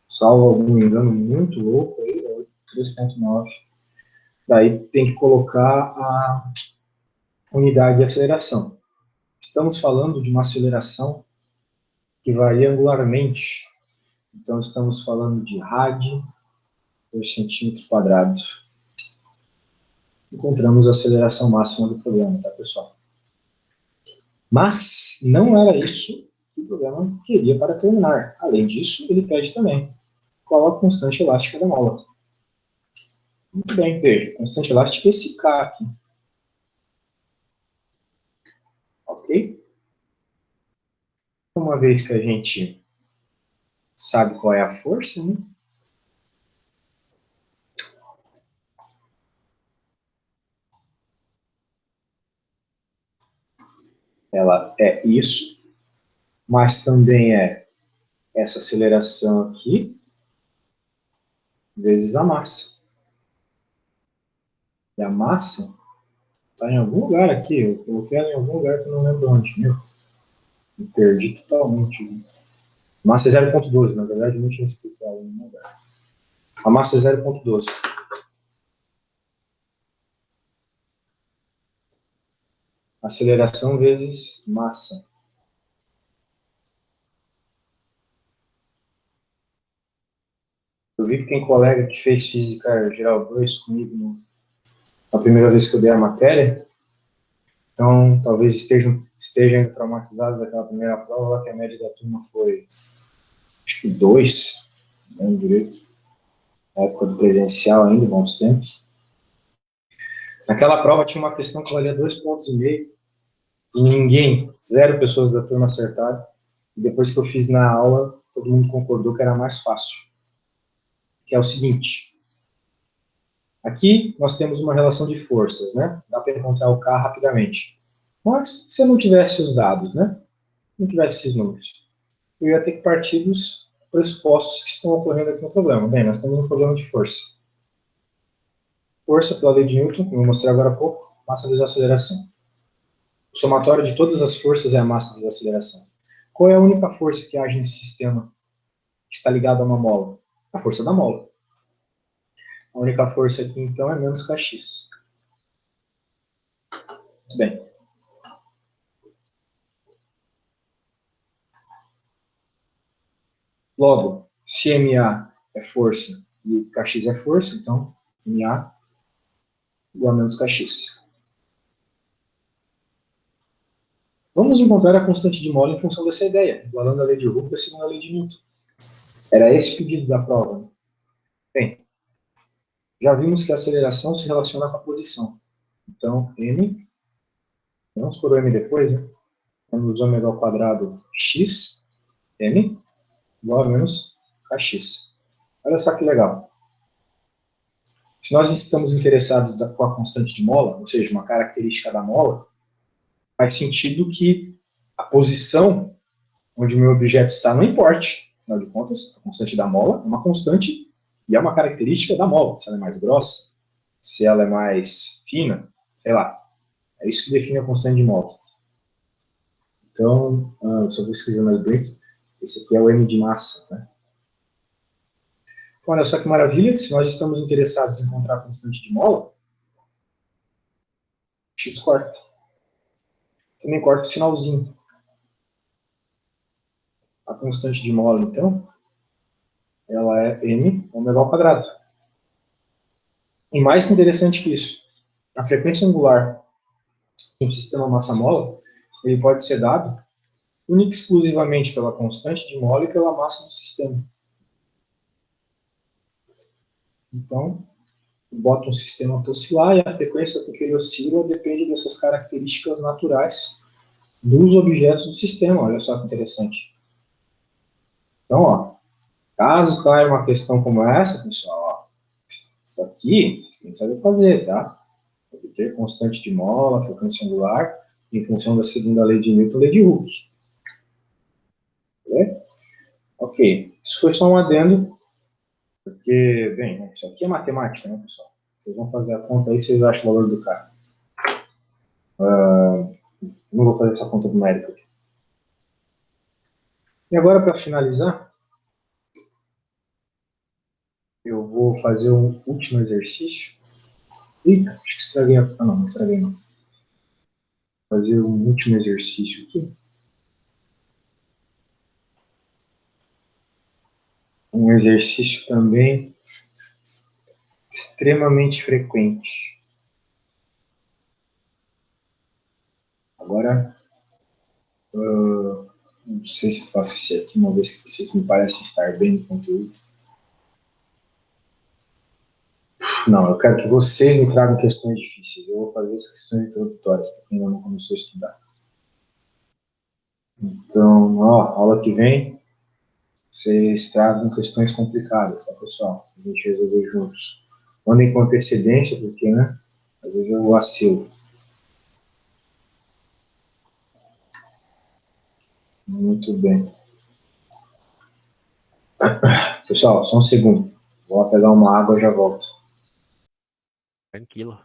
Salvo algum engano muito louco aí, 3.9. Daí tem que colocar a unidade de aceleração. Estamos falando de uma aceleração que varia angularmente. Então, estamos falando de rad por centímetro quadrado. Encontramos a aceleração máxima do problema, tá, pessoal? Mas não era isso que o programa queria para terminar. Além disso, ele pede também qual a constante elástica da mola. Muito bem, veja, constante elástica é esse K aqui. Ok? Uma vez que a gente sabe qual é a força, né? Ela é isso, mas também é essa aceleração aqui, vezes a massa. E a massa está em algum lugar aqui, eu coloquei ela em algum lugar que eu não lembro onde, meu. Me perdi totalmente. A massa é 0,12, na verdade eu não tinha escrito ela em nenhum lugar. A massa é 0,12. Aceleração vezes massa. Eu vi que tem colega que fez Física Geral 2 comigo na primeira vez que eu dei a matéria, então talvez esteja ainda traumatizado daquela primeira prova, lá que a média da turma foi, acho que 2, não lembro direito, na época do presencial ainda, bons tempos. Naquela prova tinha uma questão que valia 2,5 pontos, e ninguém, 0 pessoas da turma acertaram, e depois que eu fiz na aula, todo mundo concordou que era mais fácil. Que é o seguinte, aqui nós temos uma relação de forças, né? Dá para encontrar o K rapidamente. Mas se eu não tivesse os dados, né? Não tivesse esses números, eu ia ter que partir dos pressupostos que estão ocorrendo aqui no problema. Bem, nós temos um problema de força. Força pela lei de Newton, como eu mostrei agora há pouco, massa vezes aceleração. O somatório de todas as forças é a massa vezes aceleração. Qual é a única força que age nesse sistema que está ligado a uma mola? A força da mola. A única força aqui, então, é menos kx. Muito bem. Logo, se MA é força e kx é força, então MA igual a menos kx. Vamos encontrar a constante de mola em função dessa ideia, igualando a lei de Hooke segundo a lei de Newton. Era esse o pedido da prova. Né? Bem, já vimos que a aceleração se relaciona com a posição. Então, m, vamos por o m depois, né? Temos ômega ao quadrado x, m, igual a menos kx. Olha só que legal. Se nós estamos interessados com a constante de mola, ou seja, uma característica da mola, faz sentido que a posição onde o meu objeto está não importe. Afinal de contas, a constante da mola é uma constante e é uma característica da mola. Se ela é mais grossa, se ela é mais fina, sei lá. É isso que define a constante de mola. Então, só vou escrever mais bem. Esse aqui é o m de massa. Né? Então, olha só que maravilha. Se nós estamos interessados em encontrar a constante de mola, x corta. Também corta o sinalzinho. A constante de mola, então, ela é m ômega ao quadrado. E mais interessante que isso, a frequência angular de um sistema massa-mola, ele pode ser dado única e exclusivamente pela constante de mola e pela massa do sistema. Então, bota um sistema para oscilar e a frequência com que ele oscila depende dessas características naturais dos objetos do sistema. Olha só que interessante. Então, ó, caso caia uma questão como essa, pessoal, ó, isso aqui vocês têm que saber fazer, tá? Tem que ter constante de mola, frequência angular, em função da segunda lei de Newton e lei de Hooke. Ok, isso foi só um adendo, porque, bem, isso aqui é matemática, né, pessoal? Vocês vão fazer a conta aí, vocês acham o valor do carro. Não vou fazer essa conta numérica aqui. E agora, para finalizar, eu vou fazer um último exercício. Eita, acho que estraguei a... Ah, não estraguei não. Fazer um último exercício aqui. Um exercício também extremamente frequente. Agora, não sei se eu faço esse aqui, uma vez que vocês me parecem estar bem no conteúdo. Não, eu quero que vocês me tragam questões difíceis. Eu vou fazer as questões introdutórias, para quem ainda não começou a estudar. Então, ó, aula que vem, vocês tragam questões complicadas, tá, pessoal? A gente resolver juntos. Mandem com antecedência, porque, né, às vezes eu vacilo. Muito bem. Pessoal, só um segundo. Vou lá pegar uma água e já volto. Tranquilo.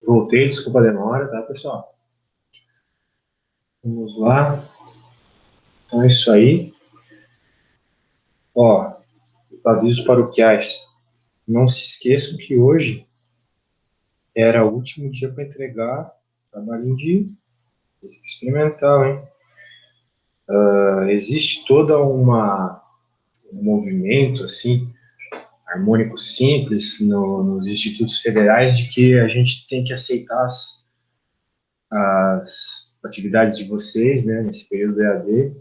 Voltei, desculpa a demora, tá, pessoal? Vamos lá. Então é isso aí. Ó, avisos paroquiais. Não se esqueçam que hoje era o último dia para entregar trabalhinho de física experimental, hein? Existe toda um movimento, assim, harmônico simples nos institutos federais de que a gente tem que aceitar as atividades de vocês, né, nesse período EAD,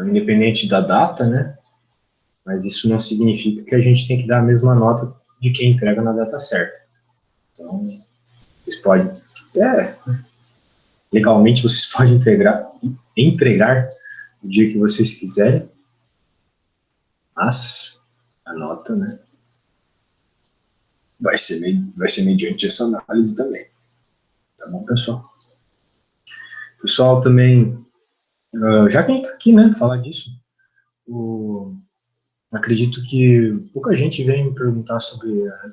independente da data, né? Mas isso não significa que a gente tem que dar a mesma nota de quem entrega na data certa. Então, vocês podem, legalmente vocês podem entregar o dia que vocês quiserem, mas a nota, né, vai ser mediante essa análise também. Tá bom, pessoal? Pessoal, também, já que a gente está aqui, né, falar disso, acredito que pouca gente vem me perguntar sobre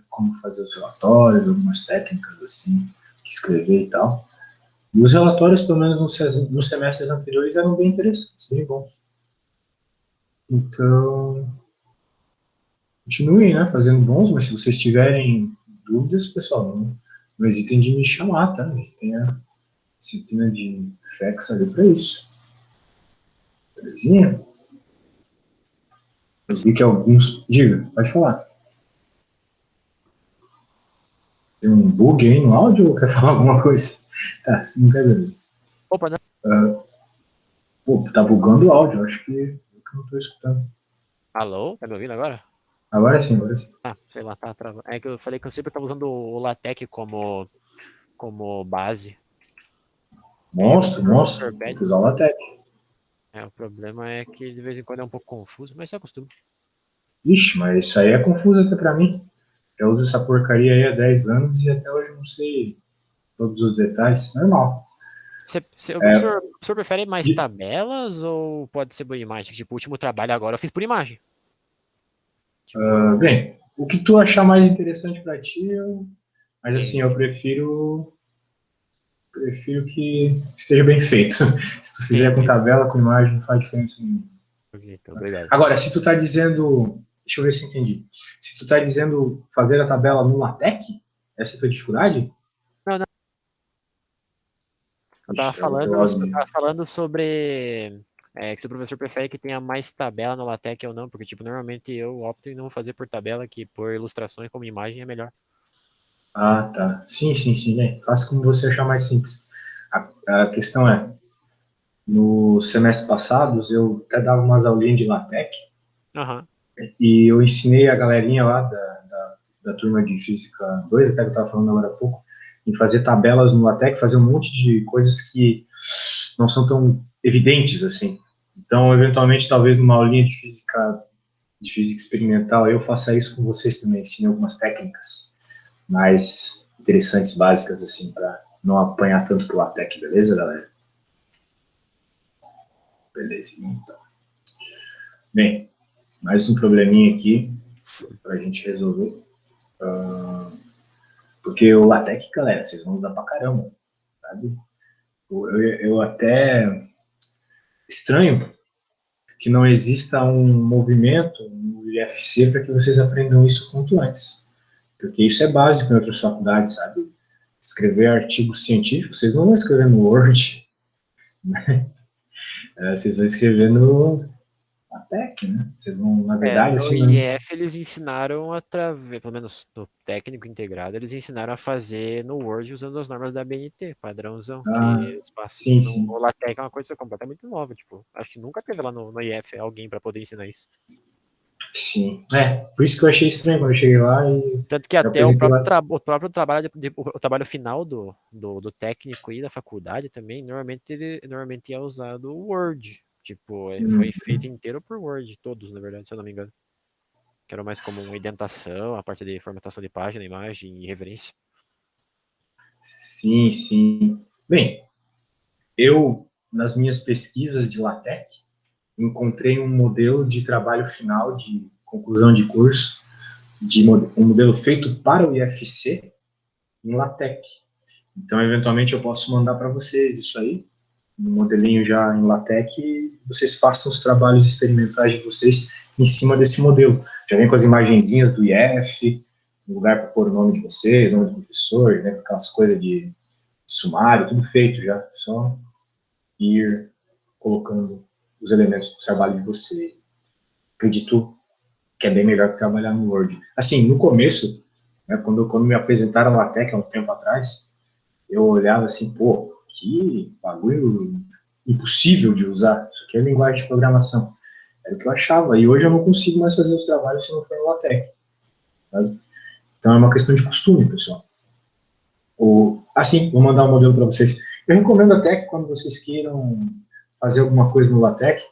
como fazer os relatórios, algumas técnicas assim, que escrever e tal. E os relatórios, pelo menos nos semestres anteriores, eram bem interessantes, bem bons. Então, continuem, né, fazendo bons, mas se vocês tiverem dúvidas, pessoal, não hesitem de me chamar, tá? Tem a disciplina de FEX ali para isso. Belezinha? Eu vi que alguns... Diga, pode falar. Tem um bug aí no áudio ou quer falar alguma coisa? Tá, se não quer, beleza. Opa, não. Tá bugando o áudio, acho que eu não tô escutando. Alô? Tá me ouvindo agora? Agora sim, agora sim. Ah, sei lá, tá travando. É que eu falei que eu sempre tava usando o LaTeX como base. Monstro. Tem que usar o LaTeX. O problema é que de vez em quando é um pouco confuso, mas se acostuma. Ixi, mas isso aí é confuso até pra mim. Eu uso essa porcaria aí há 10 anos e até hoje eu não sei todos os detalhes. Normal. O senhor prefere mais tabelas ou pode ser por imagem? Tipo, o último trabalho agora eu fiz por imagem. Tipo, bem, o que tu achar mais interessante pra ti, mas assim, eu prefiro que esteja bem feito. Se tu fizer com tabela, com imagem, não faz diferença nenhuma. Então, obrigado. Agora, se tu tá dizendo... Deixa eu ver se eu entendi. Se tu tá dizendo fazer a tabela no LaTeX, essa é a tua dificuldade? Não. Eu tava falando sobre que se o professor prefere que tenha mais tabela no LaTeX ou não, porque, tipo, normalmente eu opto em não fazer por tabela, que por ilustrações como imagem é melhor. Ah, tá. Sim. Faça como você achar mais simples. A questão é, nos semestres passados, eu até dava umas aulinhas de LaTeX, e eu ensinei a galerinha lá da turma de Física 2, até que eu estava falando agora há pouco, em fazer tabelas no LaTeX, fazer um monte de coisas que não são tão evidentes assim. Então, eventualmente, talvez numa aulinha de física experimental, eu faça isso com vocês também, ensine algumas técnicas mais interessantes, básicas, assim, para não apanhar tanto pro LaTeX, beleza, galera? Belezinha, então. Bem, mais um probleminha aqui para a gente resolver. Porque o LaTeX, galera, vocês vão usar pra caramba, sabe? Eu até estranho que não exista um movimento no IFC para que vocês aprendam isso quanto antes. Porque isso é básico em outras faculdades, sabe? Escrever artigos científicos, vocês não vão escrever no Word, né? Vocês vão escrever no LaTeX, né? Vocês vão, na verdade, No assim... IF eles ensinaram pelo menos no técnico integrado, eles ensinaram a fazer no Word usando as normas da BNT, padrãozão, que eles passam. Sim. No LaTeX é uma coisa completamente nova, tipo, acho que nunca teve lá no IF alguém para poder ensinar isso. Sim, por isso que eu achei estranho quando eu cheguei lá e... Tanto que até o próprio trabalho, o trabalho final do técnico e da faculdade também, normalmente é usado o Word. Tipo, foi feito inteiro por Word, todos, na verdade, se eu não me engano. Que era mais comum indentação, a parte de formatação de página, imagem e referência. Sim. Bem, eu, nas minhas pesquisas de LaTeX, encontrei um modelo de trabalho final, de conclusão de curso, um modelo feito para o IFC em LaTeX. Então, eventualmente, eu posso mandar para vocês isso aí, um modelinho já em LaTeX, e vocês façam os trabalhos experimentais de vocês em cima desse modelo. Já vem com as imagenzinhas do IF, lugar para pôr o nome de vocês, nome do professor, né, aquelas coisas de sumário, tudo feito já, só ir colocando os elementos do trabalho de vocês. Acredito que é bem melhor que trabalhar no Word. Assim, no começo, né, quando me apresentaram a LaTeX há um tempo atrás, eu olhava assim, pô, que bagulho impossível de usar. Isso aqui é linguagem de programação. Era o que eu achava. E hoje eu não consigo mais fazer os trabalhos se não for no LaTeX. Sabe? Então é uma questão de costume, pessoal. Assim, vou mandar um modelo para vocês. Eu recomendo até que quando vocês queiram fazer alguma coisa no LaTeX,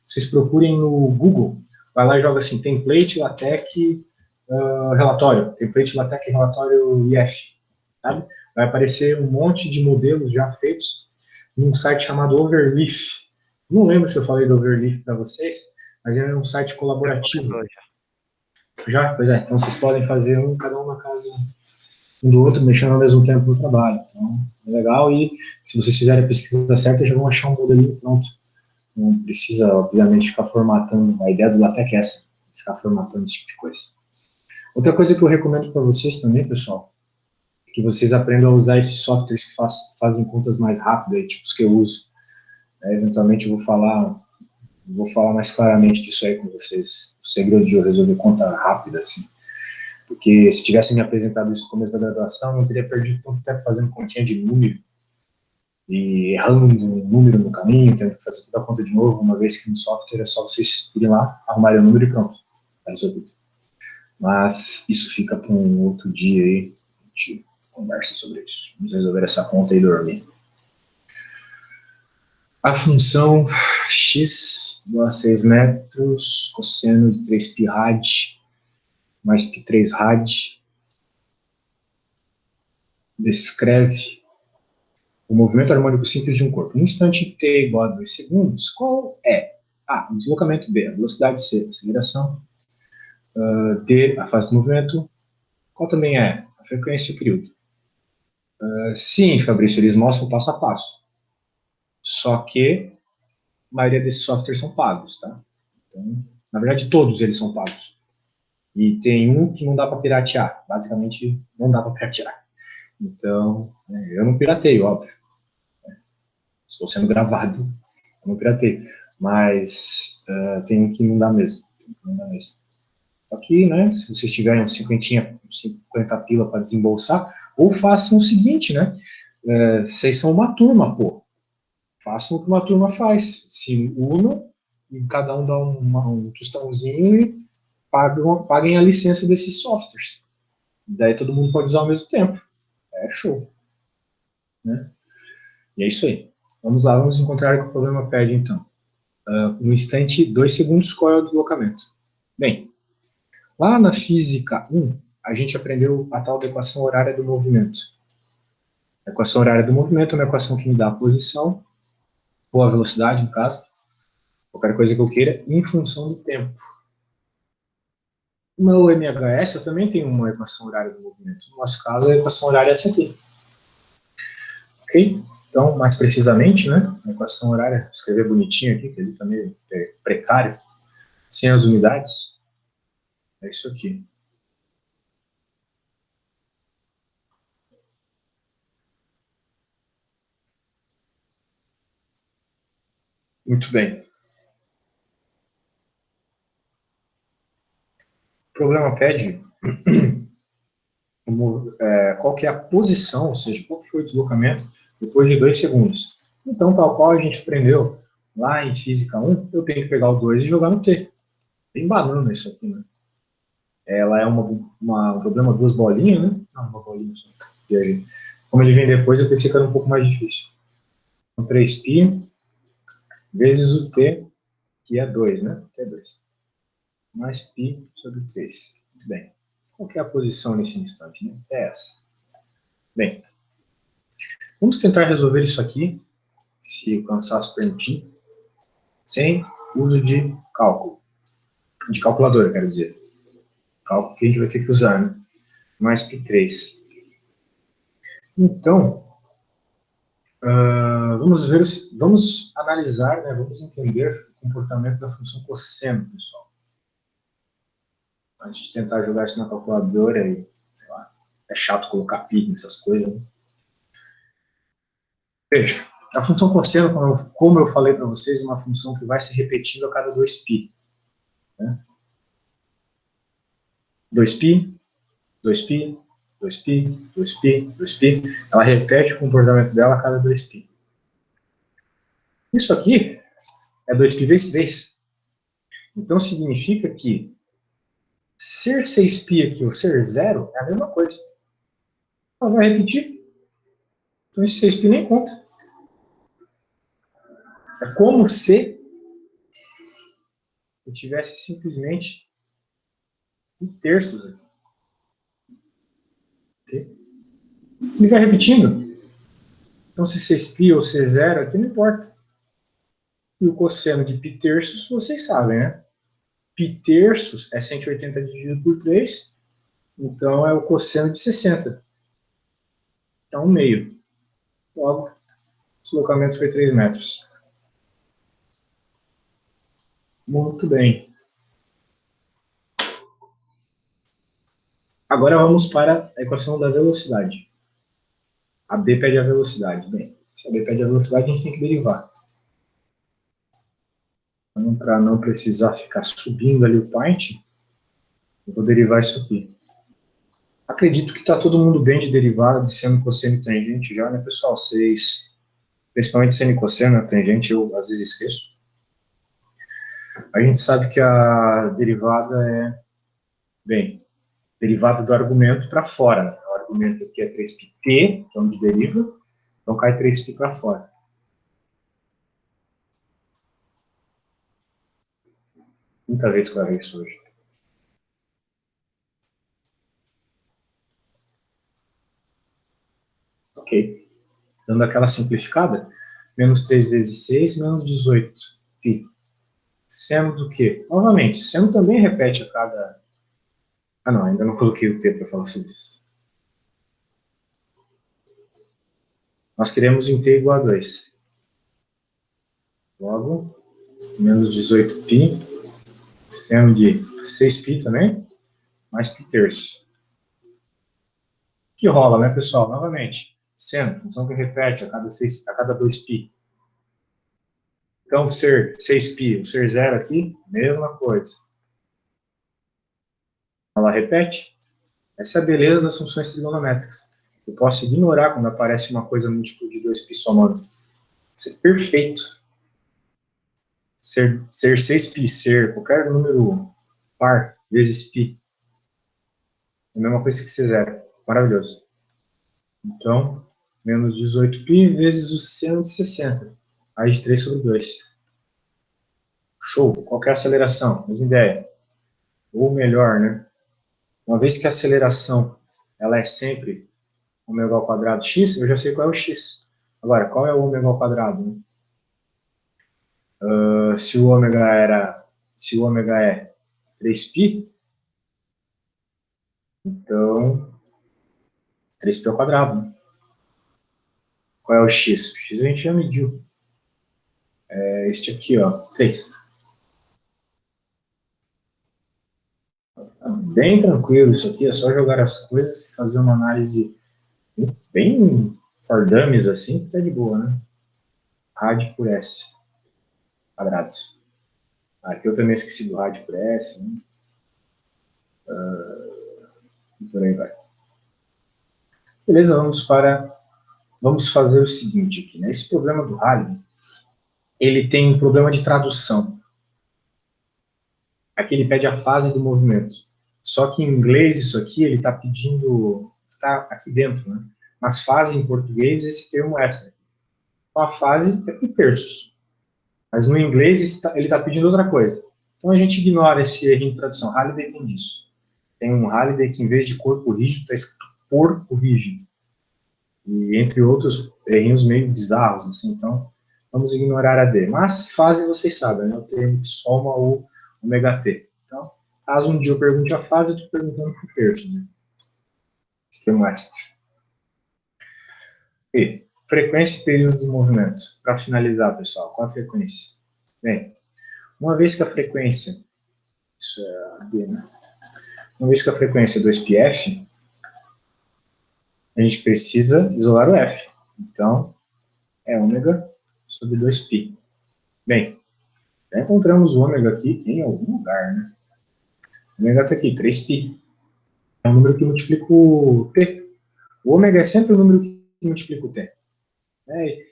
vocês procurem no Google. Vai lá e joga assim, template LaTeX relatório. Template LaTeX relatório IF. Sabe? Vai aparecer um monte de modelos já feitos num site chamado Overleaf. Não lembro se eu falei do Overleaf para vocês, mas é um site colaborativo. Já? Pois é. Então vocês podem fazer cada um na casa um do outro, mexendo ao mesmo tempo no trabalho. Então, é legal. E se vocês fizerem a pesquisa certa, já vão achar um modelinho pronto. Não precisa, obviamente, ficar formatando. A ideia do LaTeX é essa, ficar formatando esse tipo de coisa. Outra coisa que eu recomendo para vocês também, pessoal, é que vocês aprendam a usar esses softwares que fazem contas mais rápidas, tipo os que eu uso. Eventualmente eu vou falar mais claramente disso aí com vocês. O segredo de eu resolver conta rápida, assim. Porque se tivessem me apresentado isso no começo da graduação, eu não teria perdido tanto tempo fazendo continha de número e errando um número no caminho, tendo que fazer toda a conta de novo, uma vez que no software é só vocês irem lá, arrumarem o número e pronto. Está resolvido. Mas isso fica para um outro dia aí, a gente conversa sobre isso. Vamos resolver essa conta e dormir. A função x igual a 6 metros, cosseno de 3π rad mais π3 rad descreve o movimento harmônico simples de um corpo. No instante t igual a 2 segundos, qual é? A, o deslocamento. B, a velocidade. C, a aceleração. D, a fase do movimento. Qual também é? A frequência e o período. Sim, Fabrício, eles mostram passo a passo. Só que a maioria desses softwares são pagos, tá? Então, na verdade, todos eles são pagos. E tem um que não dá para piratear. Basicamente, não dá para piratear. Então, eu não pirateio, óbvio. Estou sendo gravado, eu não pirateio. Mas tem um que não dá mesmo. Só que, né, se vocês tiverem uns 50 pila para desembolsar, ou façam o seguinte, né? Vocês são uma turma, pô. Façam o que uma turma faz. Se unam, e cada um dá um tostãozinho e paguem a licença desses softwares. Daí todo mundo pode usar ao mesmo tempo. É show. Né? E é isso aí. Vamos lá, vamos encontrar o que o problema pede, então. No instante, 2 segundos, qual é o deslocamento? Bem, lá na física 1, a gente aprendeu a tal da equação horária do movimento. A equação horária do movimento é uma equação que me dá a posição, ou a velocidade, no caso, qualquer coisa que eu queira, em função do tempo. No MHS, eu também tenho uma equação horária do movimento. No nosso caso, a equação horária é essa aqui. Ok? Então, mais precisamente, né, a equação horária, vou escrever bonitinho aqui, que ele está meio precário, sem as unidades, é isso aqui. Muito bem. O problema pede qual que é a posição, ou seja, qual que foi o deslocamento depois de 2 segundos. Então, tal qual a gente aprendeu lá em Física 1, eu tenho que pegar o 2 e jogar no T. Bem banana isso aqui, né? Ela é um problema duas bolinhas, né? Não, uma bolinha só. Como ele vem depois, eu pensei que era um pouco mais difícil. Então, 3π vezes o T, que é 2, né? Que é 2. Mais π sobre 3. Muito bem. Qual que é a posição nesse instante, né? É essa. Bem, vamos tentar resolver isso aqui, se o cansaço permitir, sem uso de cálculo. De calculadora, quero dizer. Cálculo que a gente vai ter que usar, né? Mais π3. Então, vamos analisar, né, vamos entender o comportamento da função cosseno, pessoal. Antes de tentar jogar isso na calculadora e, sei lá, é chato colocar pi nessas coisas, né? Veja, a função cosseno, como eu falei para vocês, é uma função que vai se repetindo a cada 2π. Né? 2π, 2π, 2π, 2π, 2π. Ela repete o comportamento dela a cada 2π. Isso aqui é 2π vezes 3. Então significa que ser 6π aqui ou ser 0 é a mesma coisa. Ela vai repetir. Então esse 6π nem conta. É como se eu tivesse simplesmente um terços aqui. Okay? E vai repetindo. Então se 6π ou ser 0 aqui não importa. E o cosseno de π terços, vocês sabem, né? Π terços é 180 dividido por 3, então é o cosseno de 60. Então, 1/2. Logo, o deslocamento foi 3 metros. Muito bem. Agora vamos para a equação da velocidade. A B pede a velocidade. Bem, se a B pede a velocidade, a gente tem que derivar. Então, para não precisar ficar subindo ali o point, eu vou derivar isso aqui. Acredito que está todo mundo bem de derivada de seno, cosseno e tangente já, né, pessoal? Vocês, principalmente seno e cosseno, tangente, eu às vezes esqueço. A gente sabe que a derivada é, bem, derivada do argumento para fora. Né? O argumento aqui é 3πt, que é onde deriva, então cai 3π para fora. Muita vez que eu vi isso hoje. Ok. Dando aquela simplificada, menos 3 vezes 6, menos 18π. Seno do quê? Novamente, seno também repete a cada... Ah, não, ainda não coloquei o t para falar sobre isso. Nós queremos em t igual a 2. Logo, menos 18π, seno de 6π também, mais π terços. Que rola, né, pessoal? Novamente, seno, função que repete a cada 2π. Então, ser 6π ou ser 0 aqui, mesma coisa. Ela repete. Essa é a beleza das funções trigonométricas. Eu posso ignorar quando aparece uma coisa múltiplo de 2π somando. Isso é perfeito. Ser 6π, ser qualquer número par vezes π. É a mesma coisa que ser 0. Maravilhoso. Então, menos 18π vezes o seno de 60. Raiz de 3 sobre 2. Show. Qual que é a aceleração? Mesma ideia. Ou melhor, né? Uma vez que a aceleração ela é sempre ômega ao quadrado x, eu já sei qual é o x. Agora, qual é o ômega ao quadrado? Né? Se o ômega é 3π, então 3π ao quadrado. Né? Qual é o x? O x a gente já mediu. É este aqui, ó, 3. Bem tranquilo isso aqui, é só jogar as coisas e fazer uma análise bem for dummies assim, que tá de boa, né? Rádio por S, quadrado. Aqui eu também esqueci do rádio por S, né? E por aí vai. Beleza, vamos fazer o seguinte aqui, né? Esse problema do Rayleigh, ele tem um problema de tradução. Aqui ele pede a fase do movimento. Só que em inglês isso aqui, ele está pedindo, está aqui dentro, né? Mas fase em português, esse termo extra. Então a fase é por terços. Mas no inglês ele está pedindo outra coisa. Então a gente ignora esse erro em tradução. Halliday tem disso. Tem um Halliday que em vez de corpo rígido está escrito porco rígido. E entre outros errinhos meio bizarros, assim. Então vamos ignorar a D. Mas fase vocês sabem, né? O termo que soma o ômega T. Então, caso um dia eu pergunte a fase, eu estou perguntando por terço. Né? Esse termo extra. E frequência e período do movimento. Para finalizar, pessoal, qual a frequência? Bem, uma vez que a frequência, isso é a D, né? Uma vez que a frequência é 2πf, a gente precisa isolar o f. Então, é ômega sobre 2π. Bem, já encontramos o ômega aqui em algum lugar, né? O ômega está aqui, 3π. É um número que multiplica o t. O ômega é sempre o número que multiplica o t.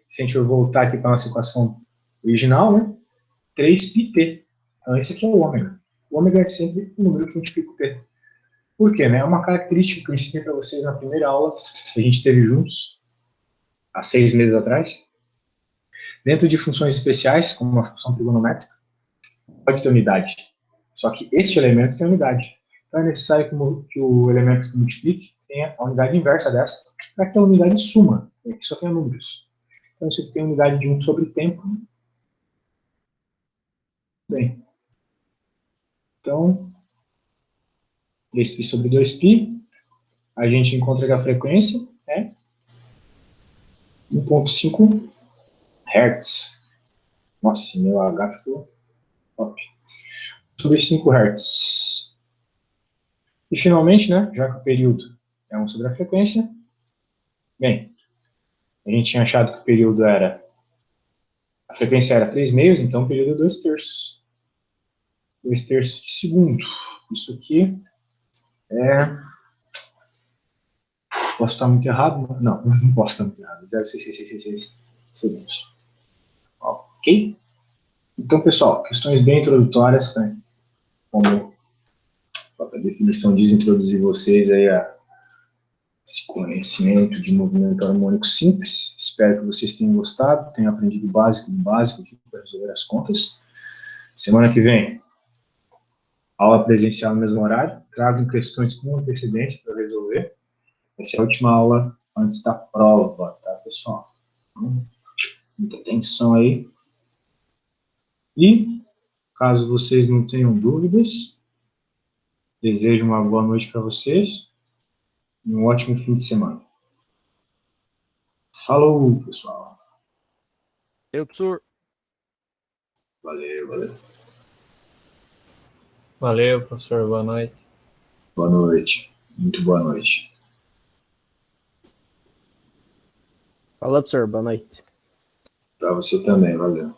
Se a gente voltar aqui para a nossa equação original, né? 3πt. Então esse aqui é o ômega. O ômega é sempre o número que multiplica o t. Por quê? Né? É uma característica que eu ensinei para vocês na primeira aula que a gente teve juntos, há 6 meses atrás. Dentro de funções especiais, como uma função trigonométrica, pode ter unidade. Só que este elemento tem unidade. Então é necessário que o elemento que multiplique tenha a unidade inversa dessa, para que a unidade suma, que só tenha números. Então você tem a unidade de 1 sobre tempo. Bem, então 3π sobre 2π, a gente encontra que a frequência é 1,5 Hz. Nossa, meu H ficou top. Sobre 5 Hz. E finalmente, né, já que o período é 1 sobre a frequência, bem, a gente tinha achado que o período era, a frequência era 3 meios, então o período é 2 terços. 2 terços de segundo. Isso aqui é... Posso estar muito errado? Não, não posso estar muito errado. 0,6666 segundos. Ok? Então, pessoal, questões bem introdutórias, né? Como a definição diz, introduzir vocês aí a esse conhecimento de movimento harmônico simples. Espero que vocês tenham gostado, tenham aprendido o básico do básico para resolver as contas. Semana que vem, aula presencial no mesmo horário. Tragam questões com antecedência para resolver. Essa é a última aula antes da prova, tá, pessoal? Então, muita atenção aí. E, caso vocês não tenham dúvidas, desejo uma boa noite para vocês e um ótimo fim de semana. Falou, pessoal. Eu, professor. Valeu, valeu. Valeu, professor. Boa noite. Boa noite. Muito boa noite. Falou, professor. Boa noite. Para você também, valeu.